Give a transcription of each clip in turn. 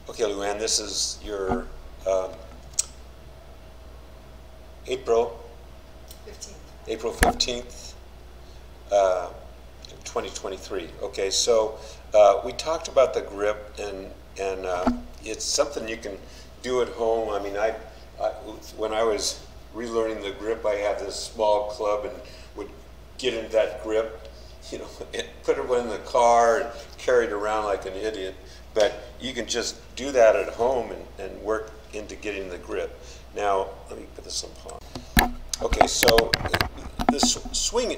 Okay, Luanne, this is your April 15th, 2023. Okay, so we talked about the grip, and it's something you can do at home. I mean, when I was relearning the grip, I had this small club and would get into that grip, you know, and put it in the car and carry it around like an idiot. But you can just do that at home and work into getting the grip. Now, let me put this on pause. Okay, so the swing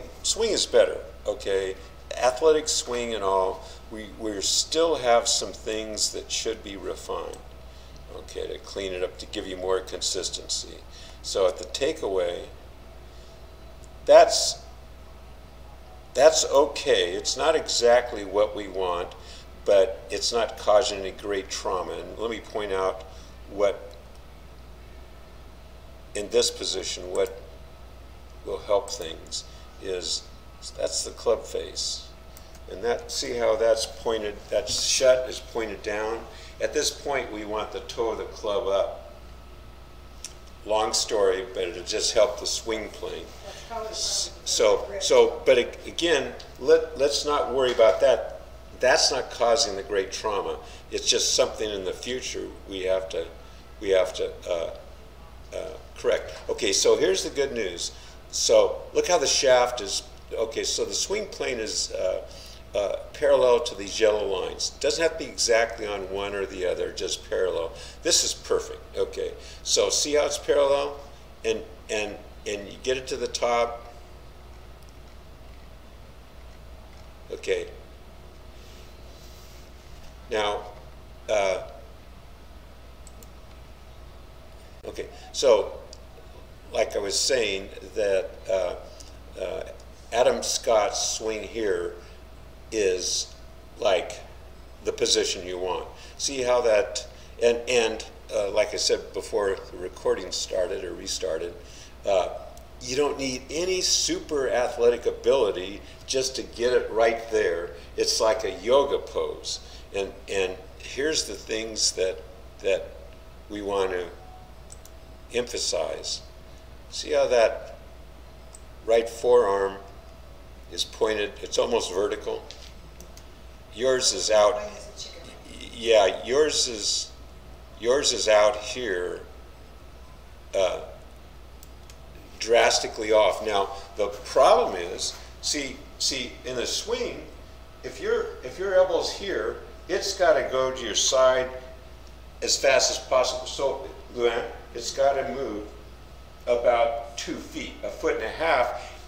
is better, okay? Athletic swing and all, we still have some things that should be refined, okay, to clean it up, to give you more consistency. So at the takeaway, that's okay. It's not exactly what we want, but it's not causing any great trauma. And let me point out what, in this position, what will help things is, that's the club face. And that, see how that's pointed, that shut is pointed down? At this point, we want the toe of the club up. Long story, but it'll just help the swing plane. But again, let's not worry about that. That's not causing the great trauma. It's just something in the future we have to correct. Okay, so here's the good news. So look how the shaft is. Okay, so the swing plane is parallel to these yellow lines. Doesn't have to be exactly on one or the other, just parallel. This is perfect. Okay, so see how it's parallel, and you get it to the top. Okay. Now, okay, so like I was saying, that Adam Scott's swing here is like the position you want. See how that, and like I said before the recording started or restarted, you don't need any super athletic ability just to get it right there. It's like a yoga pose. And here's the things that we want to emphasize. See how that right forearm is pointed, it's almost vertical. Yours is out. Yeah, yours is out here, drastically off. Now the problem is, see in the swing, if your elbow's here, it's got to go to your side as fast as possible. So, Luanne, it's got to move about 2 feet, 1.5 feet,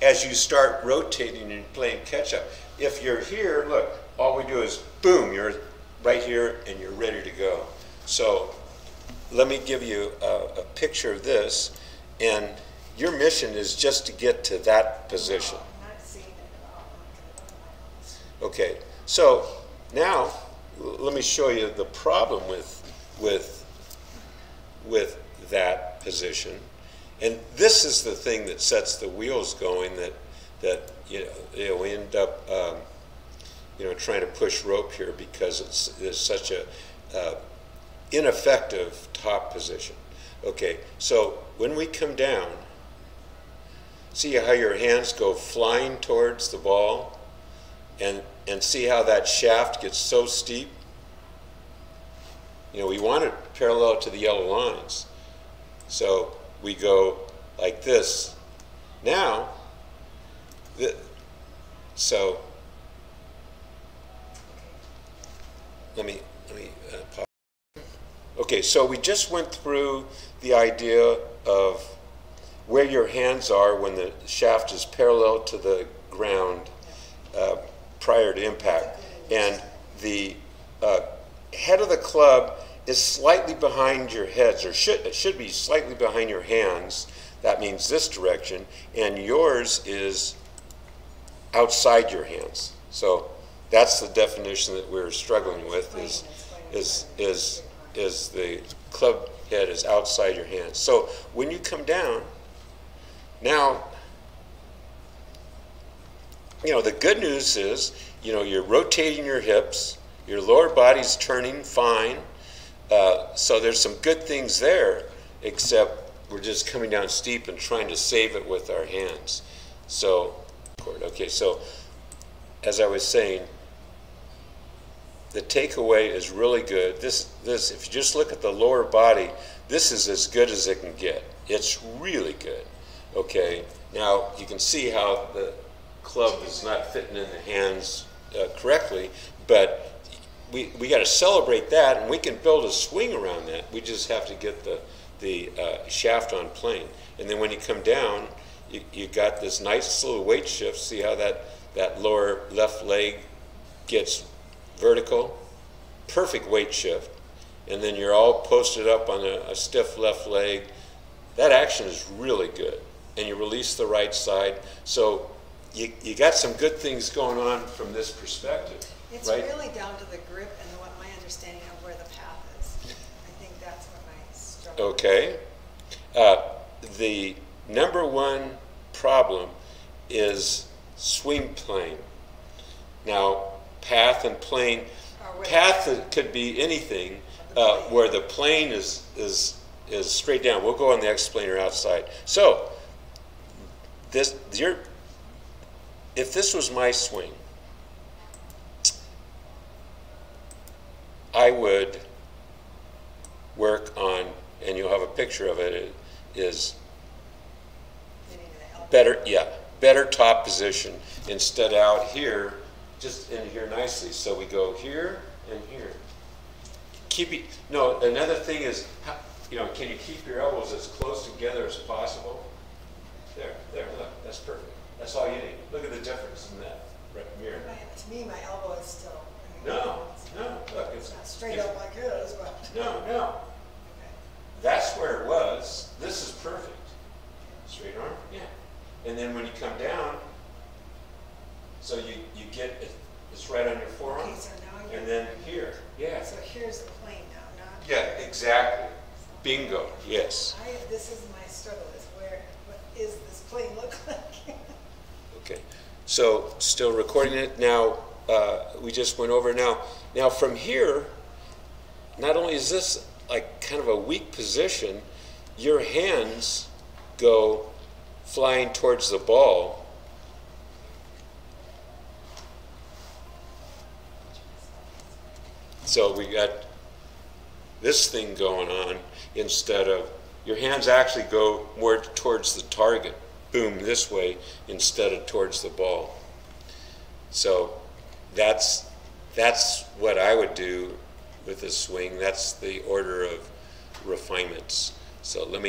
as you start rotating and playing catch up. If you're here, look, all we do is boom, you're right here and you're ready to go. So, let me give you a picture of this, and your mission is just to get to that position. Okay, so now let me show you the problem with that position, and this is the thing that sets the wheels going. That we end up trying to push rope here because it's such a ineffective top position. Okay, so when we come down, see how your hands go flying towards the ball? And see how that shaft gets so steep? We want it parallel to the yellow lines. So we go like this. Now, so let me pause. Okay, so we just went through the idea of where your hands are when the shaft is parallel to the ground prior to impact, and the head of the club is slightly behind your heads, or it should be slightly behind your hands. That means this direction, and yours is outside your hands. So that's the definition that we're struggling with, is the club head is outside your hands. So when you come down, now, the good news is, you're rotating your hips, your lower body's turning fine, So there's some good things there, except we're just coming down steep and trying to save it with our hands. So, okay, so as I was saying, the takeaway is really good. This, if you just look at the lower body, this is as good as it can get. It's really good. Okay, now you can see how the club is not fitting in the hands correctly, but we got to celebrate that, and we can build a swing around that. We just have to get the shaft on plane. And then when you come down, you got this nice little weight shift. See how that lower left leg gets vertical? Perfect weight shift. And then you're all posted up on a stiff left leg. That action is really good. And you release the right side. So you got some good things going on from this perspective. It's right? really down to the grip and what my understanding of where the path is. I think that's what my struggle is. Okay. The number one problem is swing plane. Now, path and plane, path could be anything where the plane is straight down. We'll go on the explainer outside. So, if this was my swing, I would work on, and you'll have a picture of it, is better, better top position instead out here, just in here nicely. So we go here and here. Keep it, no, another thing is, can you keep your elbows as close together as possible? There, look, that's perfect. That's all you need. Look at the difference in that mirror. To me, my elbow is still. No, look, it's not straight up like his, but. No. Okay. That's where it was. This is perfect. Straight arm, yeah. And then when you come down, so you get it, it's right on your forearm. Okay, so now you're. And then here, yeah. So here's the plane now, not. Yeah, exactly. Bingo. Yes. This is my struggle. Is what is this plane look like? Okay. So still recording it now. We just went over now from here, not only is this like kind of a weak position, your hands go flying towards the ball. So we got this thing going on instead of, your hands actually go more towards the target, boom, this way instead of towards the ball. So that's what I would do with this swing. That's the order of refinements. So let me